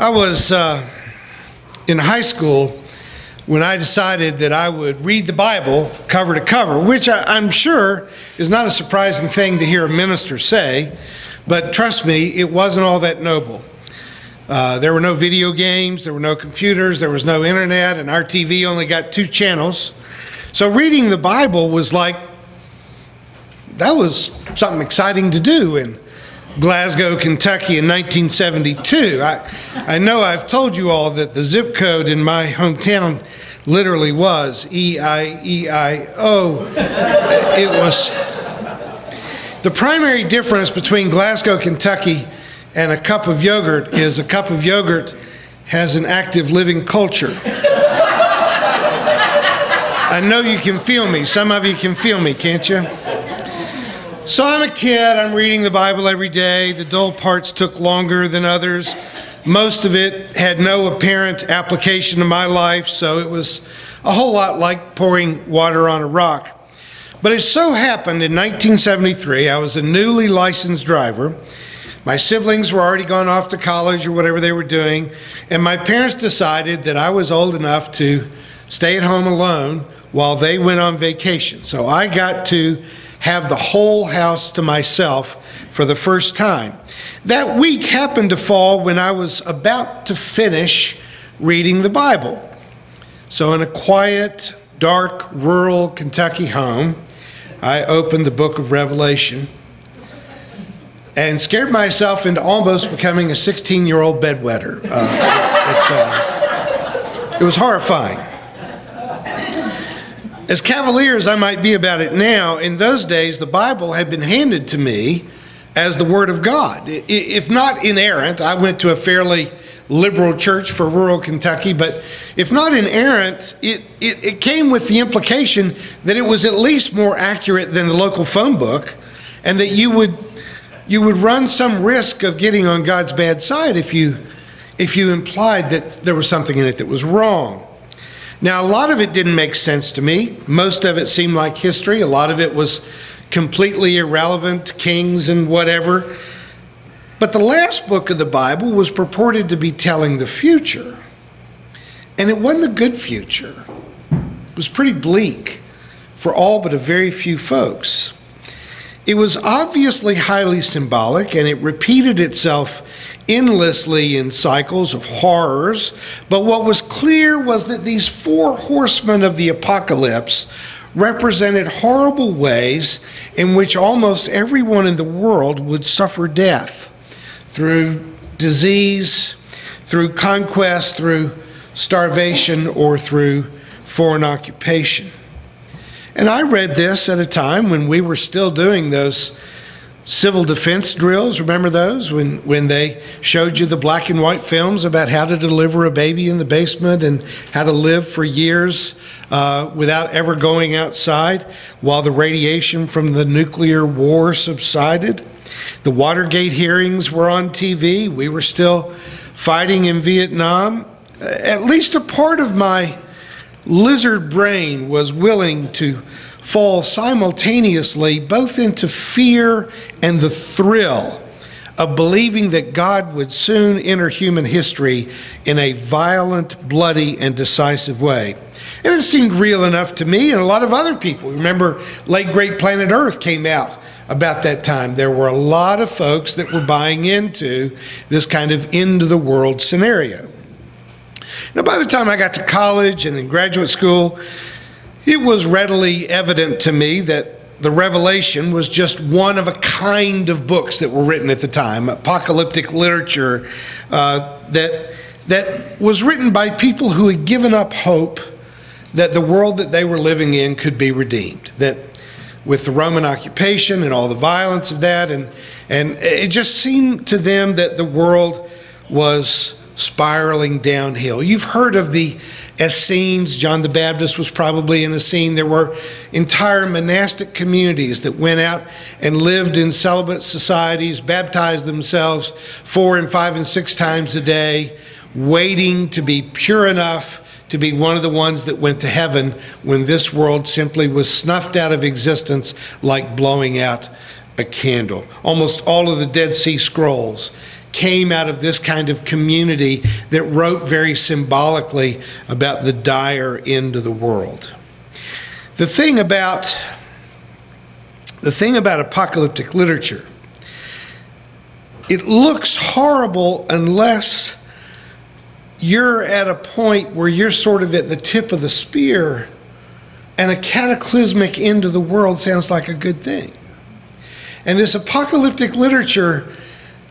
I was in high school when I decided that I would read the Bible cover to cover, which I'm sure is not a surprising thing to hear a minister say, but trust me, it wasn't all that noble. There were no video games, there were no computers, there was no internet, and our TV only got 2 channels. So reading the Bible was like, that was something exciting to do in Glasgow, Kentucky in 1972. I know I've told you all that the zip code in my hometown literally was E-I-E-I-O. It was the primary difference between Glasgow, Kentucky and a cup of yogurt is a cup of yogurt has an active living culture. I know you can feel me. Some of you can feel me, can't you? So I'm a kid, I'm reading the Bible every day. The dull parts took longer than others. Most of it had no apparent application to my life, so it was a whole lot like pouring water on a rock. But it so happened in 1973, I was a newly licensed driver. My siblings were already gone off to college or whatever they were doing, and my parents decided that I was old enough to stay at home alone while they went on vacation. So I got to have the whole house to myself for the first time. That week happened to fall when I was about to finish reading the Bible. So in a quiet, dark, rural Kentucky home, I opened the book of Revelation and scared myself into almost becoming a 16-year-old bedwetter. It was horrifying. As cavalier as I might be about it now, in those days the Bible had been handed to me as the Word of God. If not inerrant, I went to a fairly liberal church for rural Kentucky, but if not inerrant, it came with the implication that it was at least more accurate than the local phone book, and that you would run some risk of getting on God's bad side if you implied that there was something in it that was wrong. Now, a lot of it didn't make sense to me. Most of it seemed like history. A lot of it was completely irrelevant, kings and whatever. But the last book of the Bible was purported to be telling the future. And it wasn't a good future. It was pretty bleak for all but a very few folks. It was obviously highly symbolic, and it repeated itself endlessly in cycles of horrors. But what was clear was that these 4 horsemen of the apocalypse represented horrible ways in which almost everyone in the world would suffer death through disease, through conquest, through starvation, or through foreign occupation. And I read this at a time when we were still doing those civil defense drills. Remember those? When they showed you the black and white films about how to deliver a baby in the basement and how to live for years without ever going outside while the radiation from the nuclear war subsided. The Watergate hearings were on TV. We were still fighting in Vietnam. At least a part of my lizard brain was willing to fall simultaneously both into fear and the thrill of believing that God would soon enter human history in a violent, bloody, and decisive way. And it seemed real enough to me and a lot of other people. Remember, Late Great Planet Earth came out about that time. There were a lot of folks that were buying into this kind of end-of-the-world scenario. Now, by the time I got to college and in graduate school, it was readily evident to me that the Revelation was just one of a kind of books that were written at the time, apocalyptic literature that was written by people who had given up hope that the world that they were living in could be redeemed, that with the Roman occupation and all the violence of that, and it just seemed to them that the world was spiraling downhill. You've heard of the Essenes. John the Baptist was probably in Essene. There were entire monastic communities that went out and lived in celibate societies, baptized themselves 4 and 5 and 6 times a day, waiting to be pure enough to be one of the ones that went to heaven when this world simply was snuffed out of existence like blowing out a candle. Almost all of the Dead Sea Scrolls came out of this kind of community that wrote very symbolically about the dire end of the world. The thing about apocalyptic literature, it looks horrible unless you're at a point where you're sort of at the tip of the spear, and a cataclysmic end of the world sounds like a good thing. And this apocalyptic literature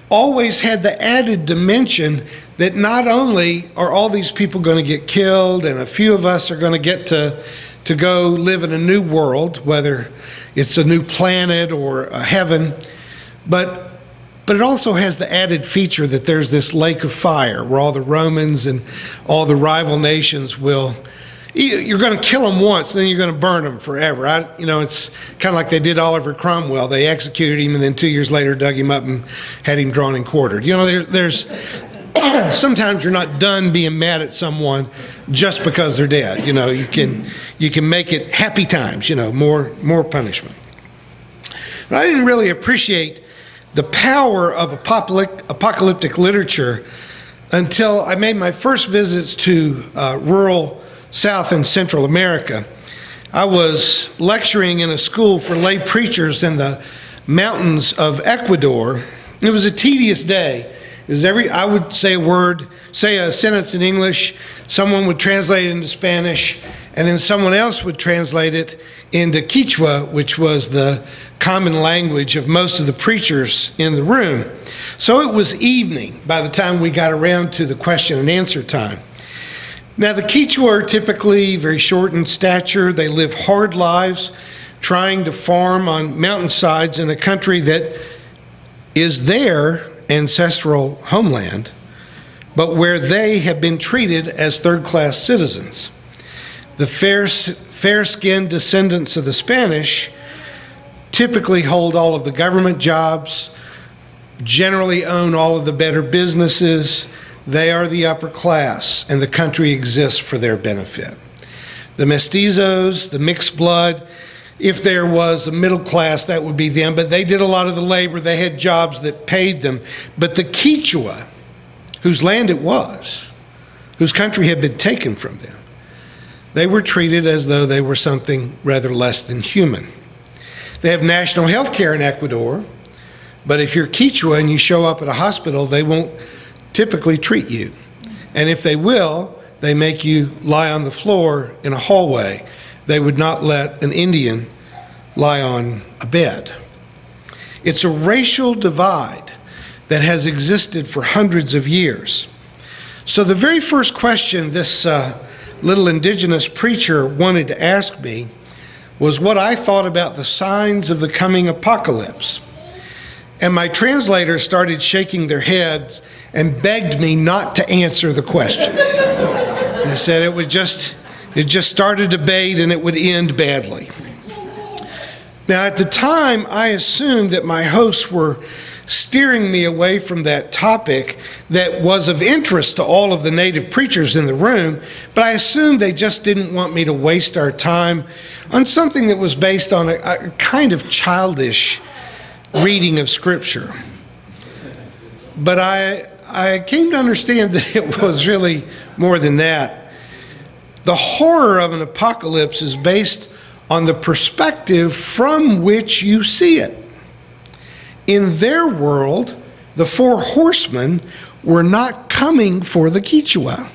always had the added dimension that not only are all these people going to get killed and a few of us are going to get to go live in a new world, whether it's a new planet or a heaven, but it also has the added feature that there's this lake of fire where all the Romans and all the rival nations will, you're going to kill them once, then you're going to burn them forever. It's kind of like they did Oliver Cromwell. They executed him and then 2 years later dug him up and had him drawn and quartered. There's sometimes you're not done being mad at someone just because they're dead. You can make it happy times, more punishment. But I didn't really appreciate the power of apocalyptic literature until I made my first visits to rural South and Central America. I was lecturing in a school for lay preachers in the mountains of Ecuador. It was a tedious day. It was I would say a sentence in English, someone would translate it into Spanish, and then someone else would translate it into Quechua, which was the common language of most of the preachers in the room. So it was evening by the time we got around to the question and answer time. Now the Quechua are typically very short in stature. They live hard lives trying to farm on mountainsides in a country that is their ancestral homeland, but where they have been treated as third-class citizens. The fair-skinned descendants of the Spanish typically hold all of the government jobs, generally own all of the better businesses. They are the upper class, and the country exists for their benefit. The mestizos, the mixed blood, if there was a middle class, that would be them, but they did a lot of the labor. They had jobs that paid them. But the Quechua, whose land it was, whose country had been taken from them, they were treated as though they were something rather less than human. They have national health care in Ecuador, but if you're Quechua and you show up at a hospital, they won't typically treat you. And if they will, they make you lie on the floor in a hallway. They would not let an Indian lie on a bed. It's a racial divide that has existed for hundreds of years. So the very first question this little indigenous preacher wanted to ask me was what I thought about the signs of the coming apocalypse. And my translators started shaking their heads and begged me not to answer the question. They said it just start a debate and it would end badly. Now at the time, I assumed that my hosts were steering me away from that topic that was of interest to all of the native preachers in the room, but I assumed they just didn't want me to waste our time on something that was based on a kind of childish reading of Scripture. But I came to understand that it was really more than that. The horror of an apocalypse is based on the perspective from which you see it. In their world, the four horsemen were not coming for the Quechua.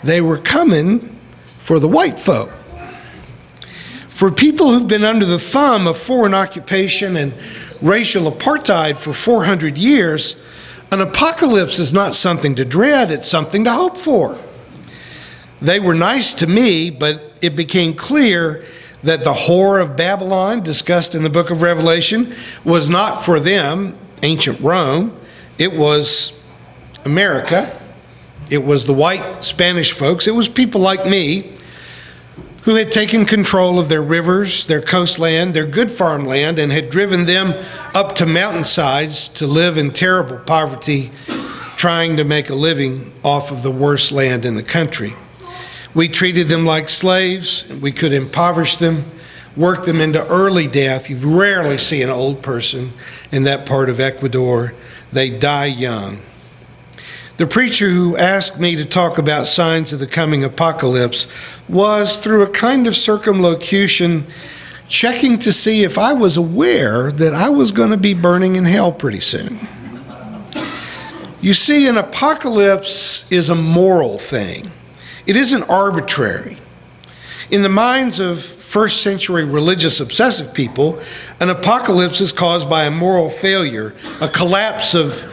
They were coming for the white folk. For people who've been under the thumb of foreign occupation and racial apartheid for 400 years, an apocalypse is not something to dread, it's something to hope for. They were nice to me, but it became clear that the whore of Babylon, discussed in the book of Revelation, was not for them, ancient Rome. It was America. It was the white Spanish folks. It was people like me who had taken control of their rivers, their coastland, their good farmland, and had driven them up to mountainsides to live in terrible poverty, trying to make a living off of the worst land in the country. We treated them like slaves. We could impoverish them, work them into early death. You rarely see an old person in that part of Ecuador they die young. The preacher who asked me to talk about signs of the coming apocalypse was, through a kind of circumlocution, checking to see if I was aware that I was going to be burning in hell pretty soon. You see, an apocalypse is a moral thing. It isn't arbitrary. In the minds of first century religious obsessive people, an apocalypse is caused by a moral failure, a collapse of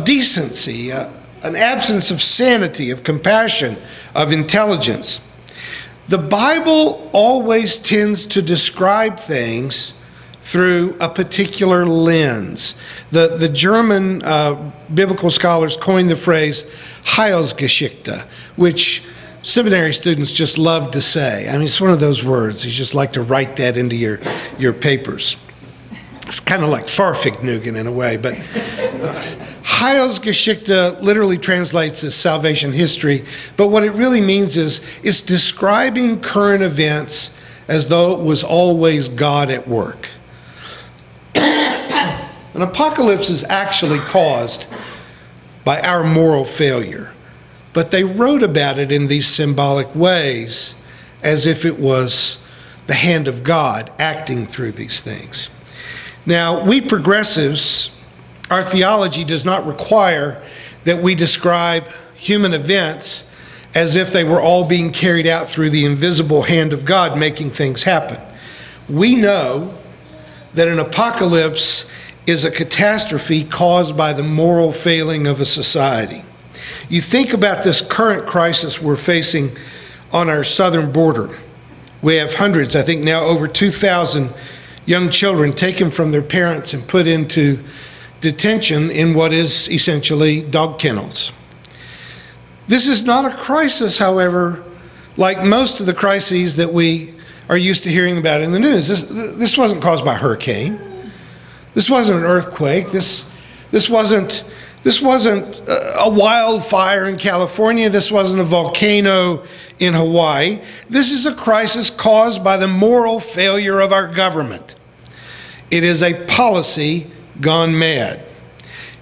decency, an absence of sanity, of compassion, of intelligence. The Bible always tends to describe things through a particular lens. The German biblical scholars coined the phrase Heilsgeschichte, which seminary students just love to say. I mean, it's one of those words. You just like to write that into your papers. It's kind of like Farfignugan in a way, but Heilsgeschichte literally translates as salvation history, but what it really means is it's describing current events as though it was always God at work. An apocalypse is actually caused by our moral failure, but they wrote about it in these symbolic ways as if it was the hand of God acting through these things. Now, we progressives, our theology does not require that we describe human events as if they were all being carried out through the invisible hand of God making things happen. We know that an apocalypse is a catastrophe caused by the moral failing of a society. You think about this current crisis we're facing on our southern border. We have hundreds, I think now over 2,000 young children taken from their parents and put into detention in what is essentially dog kennels. This is not a crisis, however, like most of the crises that we are used to hearing about in the news. This wasn't caused by a hurricane. This wasn't an earthquake. This wasn't a wildfire in California. This wasn't a volcano in Hawaii. This is a crisis caused by the moral failure of our government. It is a policy gone mad.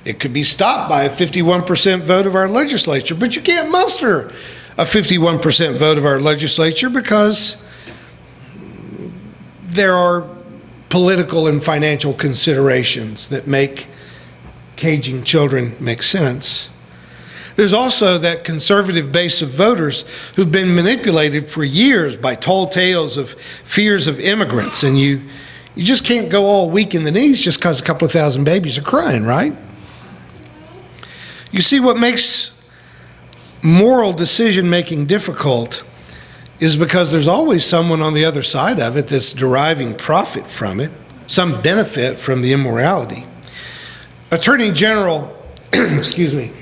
It could be stopped by a 51% vote of our legislature, but you can't muster a 51% vote of our legislature because there are political and financial considerations that make caging children make sense. There's also that conservative base of voters who've been manipulated for years by tall tales of fears of immigrants, and you just can't go all weak in the knees just because a couple of thousand babies are crying, right? You see, what makes moral decision-making difficult is because there's always someone on the other side of it that's deriving profit from it, some benefit from the immorality. Attorney General, excuse me,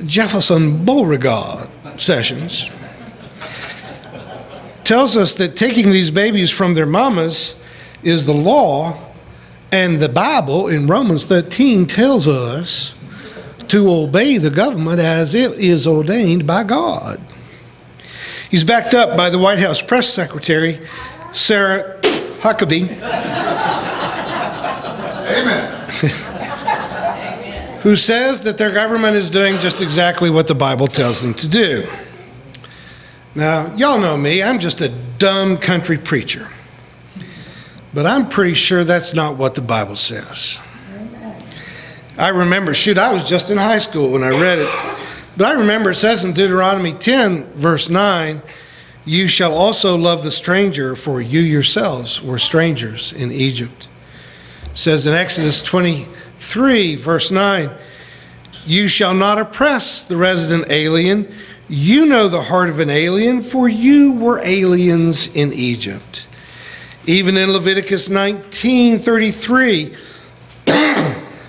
Jefferson Beauregard Sessions tells us that taking these babies from their mamas is the law, and the Bible in Romans 13 tells us to obey the government as it is ordained by God. He's backed up by the White House press secretary, Sarah Huckabee, Amen. Who says that their government is doing just exactly what the Bible tells them to do. Now, y'all know me, I'm just a dumb country preacher. But I'm pretty sure that's not what the Bible says. I remember, I was just in high school when I read it. But I remember it says in Deuteronomy 10, verse 9, "You shall also love the stranger, for you yourselves were strangers in Egypt." It says in Exodus 23, verse 9, "You shall not oppress the resident alien. You know the heart of an alien, for you were aliens in Egypt." Even in Leviticus 19:33,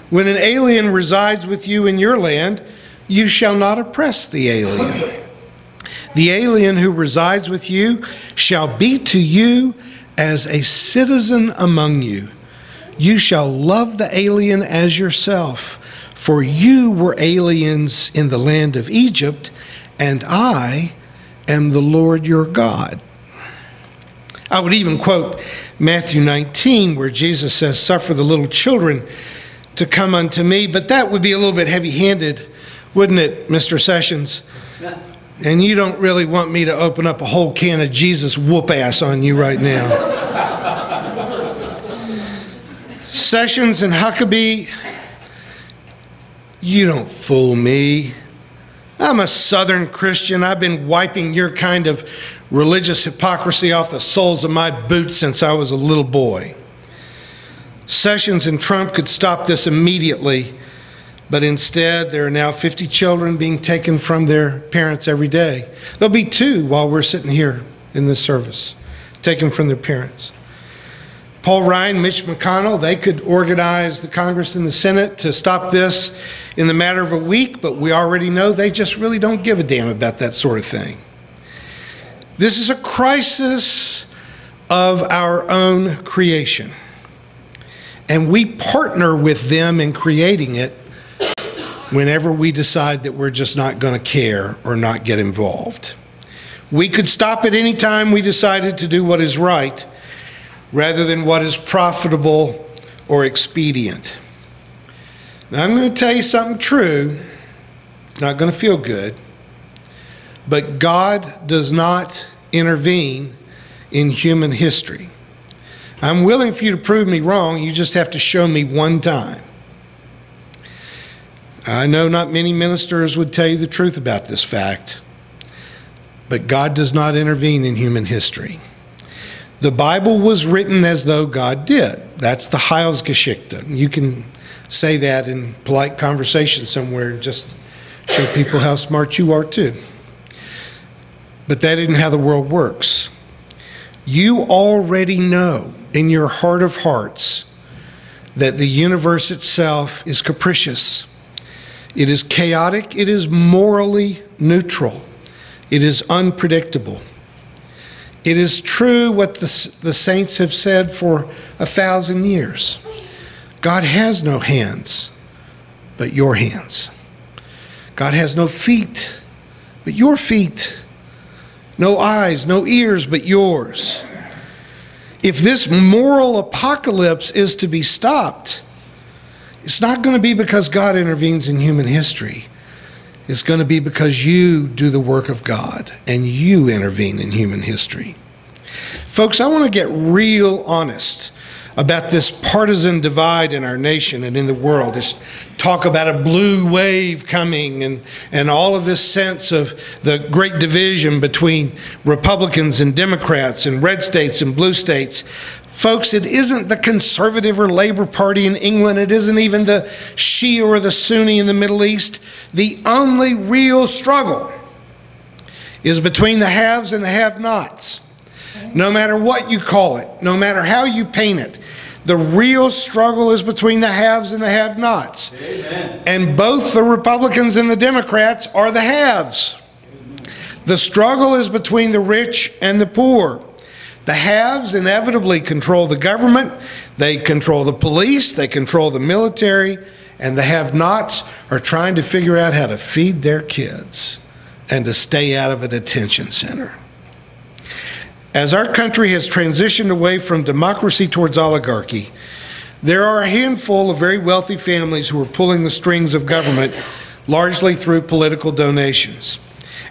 "When an alien resides with you in your land, you shall not oppress the alien. The alien who resides with you shall be to you as a citizen among you. You shall love the alien as yourself, for you were aliens in the land of Egypt, and I am the Lord your God." I would even quote Matthew 19, where Jesus says, "Suffer the little children to come unto me. But that would be a little bit heavy-handed, wouldn't it, Mr. Sessions? And you don't really want me to open up a whole can of Jesus whoop-ass on you right now. Sessions and Huckabee, you don't fool me. I'm a Southern Christian. I've been wiping your kind of religious hypocrisy off the soles of my boots since I was a little boy. Sessions and Trump could stop this immediately, but instead there are now 50 children being taken from their parents every day. There'll be 2 while we're sitting here in this service, taken from their parents. Paul Ryan, Mitch McConnell, they could organize the Congress and the Senate to stop this in the matter of a week, but we already know they just really don't give a damn about that sort of thing. This is a crisis of our own creation, and we partner with them in creating it whenever we decide that we're just not going to care or not get involved. We could stop at any time we decided to do what is right, rather than what is profitable or expedient. Now, I'm going to tell you something true. It's not going to feel good. But God does not intervene in human history. I'm willing for you to prove me wrong. You just have to show me one time. I know not many ministers would tell you the truth about this fact, but God does not intervene in human history. The Bible was written as though God did. That's the Heilsgeschichte. You can say that in polite conversation somewhere and just show people how smart you are too. But that isn't how the world works. You already know in your heart of hearts that the universe itself is capricious. It is chaotic. It is morally neutral. It is unpredictable. It is true what the saints have said for 1,000 years. God has no hands but your hands. God has no feet but your feet. No eyes, no ears but yours. If this moral apocalypse is to be stopped, it's not going to be because God intervenes in human history. It's going to be because you do the work of God and you intervene in human history. Folks, I want to get real honest about this partisan divide in our nation and in the world. Just talk about a blue wave coming and all of this sense of the great division between Republicans and Democrats and red states and blue states. Folks, it isn't the Conservative or Labor Party in England. It isn't even the Shia or the Sunni in the Middle East. The only real struggle is between the haves and the have-nots. No matter what you call it, no matter how you paint it, the real struggle is between the haves and the have-nots. And both the Republicans and the Democrats are the haves. The struggle is between the rich and the poor. The haves inevitably control the government, they control the police, they control the military, and the have-nots are trying to figure out how to feed their kids and to stay out of a detention center. As our country has transitioned away from democracy towards oligarchy, there are a handful of very wealthy families who are pulling the strings of government, largely through political donations.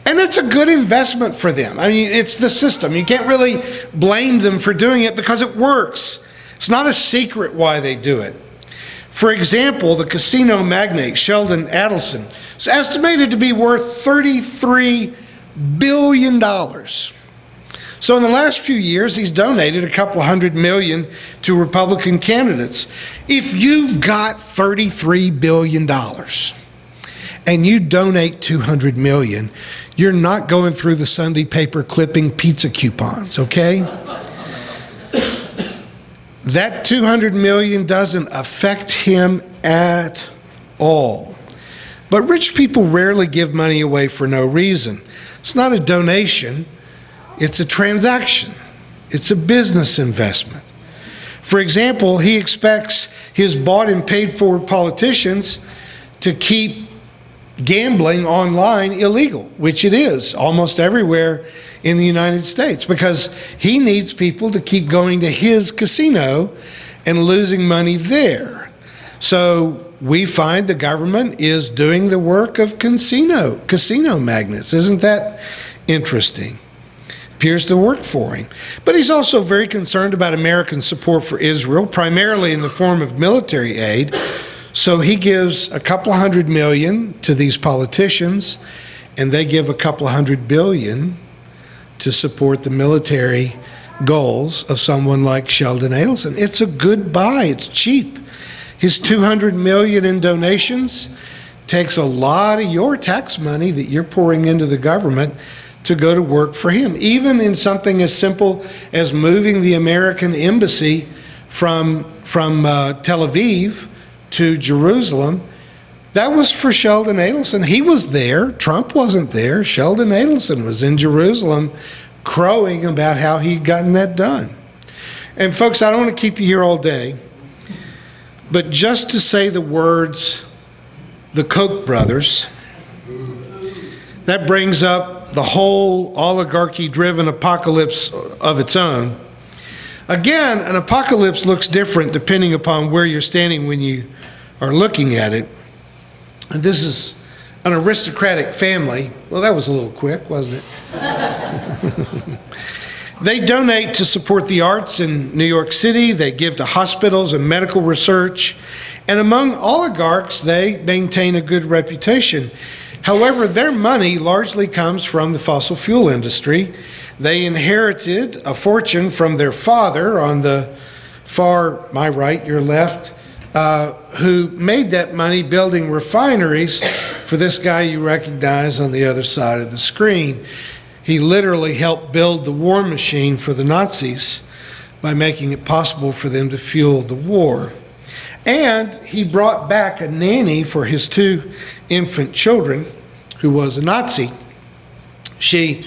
And it's a good investment for them. I mean, it's the system. You can't really blame them for doing it because it works. It's not a secret why they do it. For example, the casino magnate Sheldon Adelson is estimated to be worth $33 billion. So in the last few years, he's donated a couple $100 million to Republican candidates. If you've got $33 billion and you donate $200 million, you're not going through the Sunday paper clipping pizza coupons, okay? That $200 million doesn't affect him at all. But rich people rarely give money away for no reason. It's not a donation. It's a transaction. It's a business investment. For example, he expects his bought and paid for politicians to keep gambling online illegal, which it is almost everywhere in the United States, because he needs people to keep going to his casino and losing money there. So we find the government is doing the work of casino magnates. Isn't that interesting? Appears to work for him. But he's also very concerned about American support for Israel, primarily in the form of military aid. So he gives a couple $100 million to these politicians, and they give a couple $100 billion to support the military goals of someone like Sheldon Adelson. It's a good buy. It's cheap. His $200 million in donations takes a lot of your tax money that you're pouring into the government to go to work for him. Even in something as simple as moving the American embassy from Tel Aviv to Jerusalem, that was for Sheldon Adelson. He was there. Trump wasn't there. Sheldon Adelson was in Jerusalem crowing about how he'd gotten that done. And folks, I don't want to keep you here all day, but just to say the words, the Koch brothers, that brings up the whole oligarchy-driven apocalypse of its own. Again, an apocalypse looks different depending upon where you're standing when you are looking at it. And this is an aristocratic family. Well, that was a little quick, wasn't it? They donate to support the arts in New York City. They give to hospitals and medical research. And among oligarchs, they maintain a good reputation. However, their money largely comes from the fossil fuel industry. They inherited a fortune from their father on the far, my right, your left, who made that money building refineries for this guy you recognize on the other side of the screen. He literally helped build the war machine for the Nazis by making it possible for them to fuel the war. And he brought back a nanny for his 2 infant children, who was a Nazi. She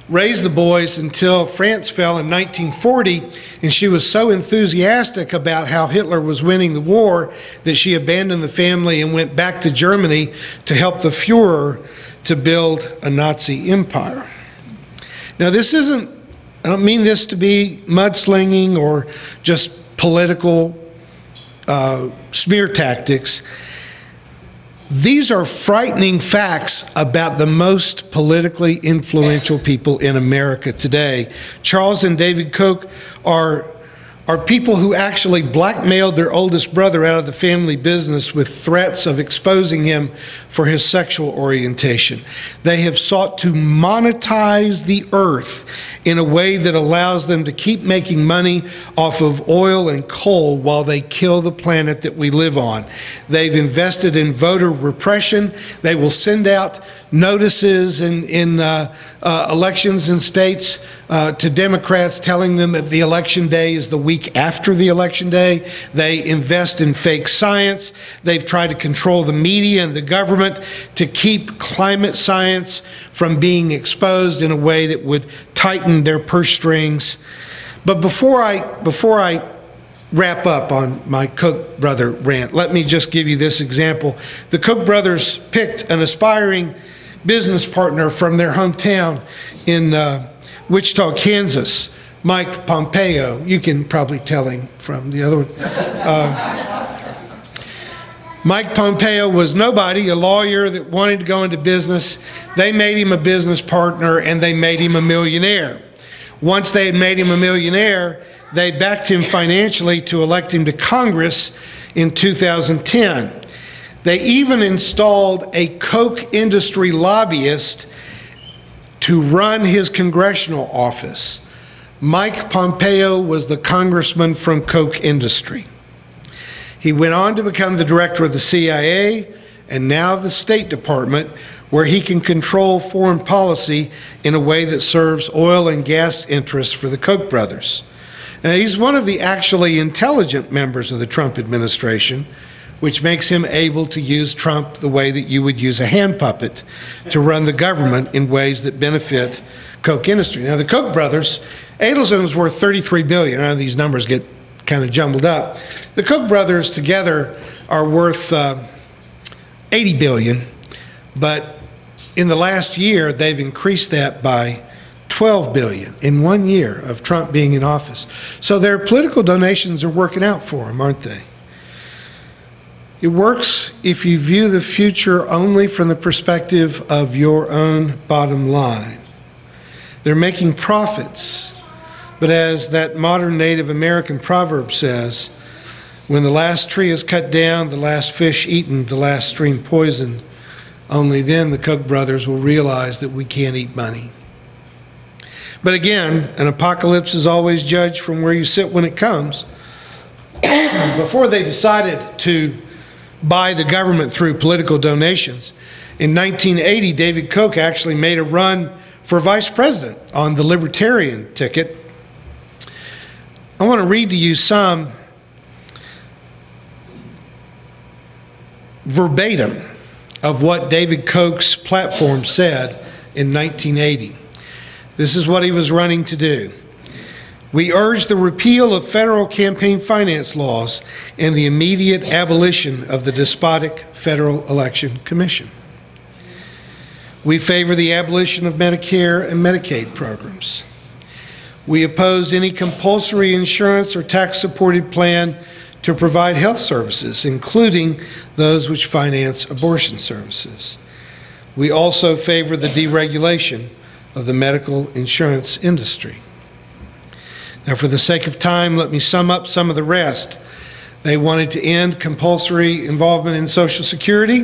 raised the boys until France fell in 1940, and she was so enthusiastic about how Hitler was winning the war that she abandoned the family and went back to Germany to help the Fuhrer to build a Nazi empire. Now, this isn't, I don't mean this to be mudslinging or just political smear tactics. These are frightening facts about the most politically influential people in America today. Charles and David Koch are people who actually blackmailed their oldest brother out of the family business with threats of exposing him for his sexual orientation. They have sought to monetize the earth in a way that allows them to keep making money off of oil and coal while they kill the planet that we live on. They've invested in voter repression. They will send out notices in elections in states to Democrats telling them that the election day is the week after the election day. They invest in fake science. They've tried to control the media and the government to keep climate science from being exposed in a way that would tighten their purse strings. But before I wrap up on my Koch brother rant, let me just give you this example. The Koch brothers picked an aspiring business partner from their hometown in Wichita, Kansas, Mike Pompeo. You can probably tell him from the other one. Mike Pompeo was nobody, a lawyer that wanted to go into business. They made him a business partner and they made him a millionaire. Once they had made him a millionaire, they backed him financially to elect him to Congress in 2010. They even installed a Koch industry lobbyist to run his congressional office. Mike Pompeo was the congressman from Koch industry. He went on to become the director of the CIA and now the State Department, where he can control foreign policy in a way that serves oil and gas interests for the Koch brothers. Now, he's one of the actually intelligent members of the Trump administration, which makes him able to use Trump the way that you would use a hand puppet to run the government in ways that benefit Koch industry. Now, the Koch brothers, Adelson was worth $33 billion. Now, these numbers get kind of jumbled up. The Koch brothers together are worth $80 billion, but in the last year, they've increased that by $12 billion in 1 year of Trump being in office. So their political donations are working out for them, aren't they? It works if you view the future only from the perspective of your own bottom line. They're making profits, but as that modern Native American proverb says, when the last tree is cut down, the last fish eaten, the last stream poisoned, only then the Koch brothers will realize that we can't eat money. But again, an apocalypse is always judged from where you sit when it comes. Before they decided to buy the government through political donations, in 1980, David Koch actually made a run for vice president on the Libertarian ticket. I want to read to you some verbatim of what David Koch's platform said in 1980. This is what he was running to do. We urge the repeal of federal campaign finance laws and the immediate abolition of the despotic Federal Election Commission. We favor the abolition of Medicare and Medicaid programs. We oppose any compulsory insurance or tax-supported plan to provide health services, including those which finance abortion services. We also favor the deregulation of the medical insurance industry. Now, for the sake of time, let me sum up some of the rest. They wanted to end compulsory involvement in Social Security.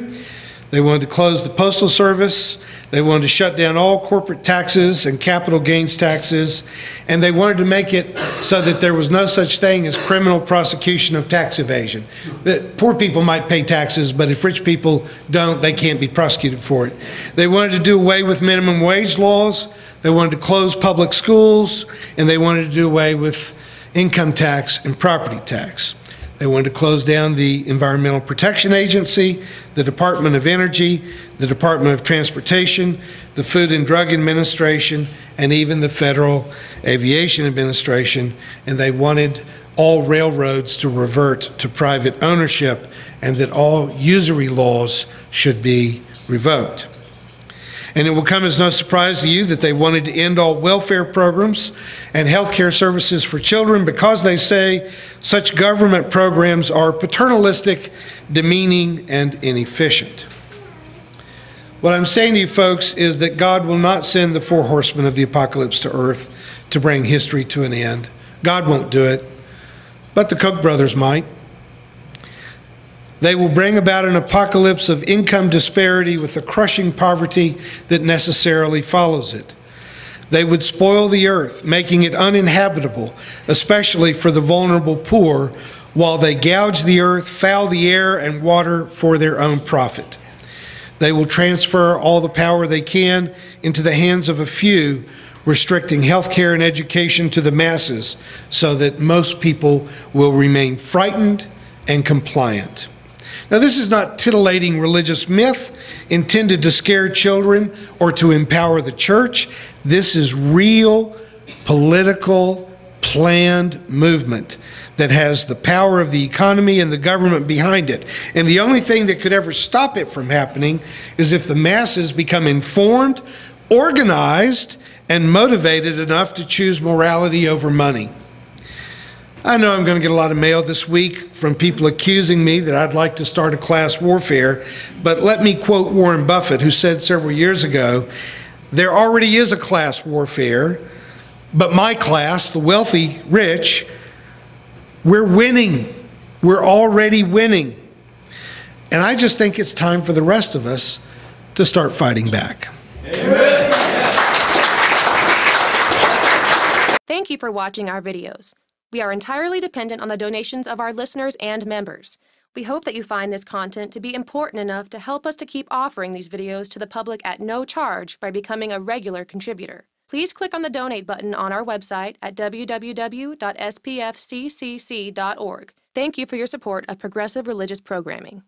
They wanted to close the Postal Service. They wanted to shut down all corporate taxes and capital gains taxes. And they wanted to make it so that there was no such thing as criminal prosecution of tax evasion. That poor people might pay taxes, but if rich people don't, they can't be prosecuted for it. They wanted to do away with minimum wage laws. They wanted to close public schools, and they wanted to do away with income tax and property tax. They wanted to close down the Environmental Protection Agency, the Department of Energy, the Department of Transportation, the Food and Drug Administration, and even the Federal Aviation Administration. And they wanted all railroads to revert to private ownership and that all usury laws should be revoked. And it will come as no surprise to you that they wanted to end all welfare programs and health care services for children because they say such government programs are paternalistic, demeaning, and inefficient. What I'm saying to you folks is that God will not send the four horsemen of the apocalypse to earth to bring history to an end. God won't do it, but the Koch brothers might. They will bring about an apocalypse of income disparity with the crushing poverty that necessarily follows it. They would spoil the earth, making it uninhabitable, especially for the vulnerable poor, while they gouge the earth, foul the air and water for their own profit. They will transfer all the power they can into the hands of a few, restricting health care and education to the masses so that most people will remain frightened and compliant. Now, this is not titillating religious myth intended to scare children or to empower the church. This is real political planned movement that has the power of the economy and the government behind it. And the only thing that could ever stop it from happening is if the masses become informed, organized, and motivated enough to choose morality over money. I know I'm going to get a lot of mail this week from people accusing me that I'd like to start a class warfare, but let me quote Warren Buffett, who said several years ago, there already is a class warfare, but my class, the wealthy rich, we're winning. We're already winning. And I just think it's time for the rest of us to start fighting back. Amen. Thank you for watching our videos. We are entirely dependent on the donations of our listeners and members. We hope that you find this content to be important enough to help us to keep offering these videos to the public at no charge by becoming a regular contributor. Please click on the donate button on our website at www.spfccc.org. Thank you for your support of progressive religious programming.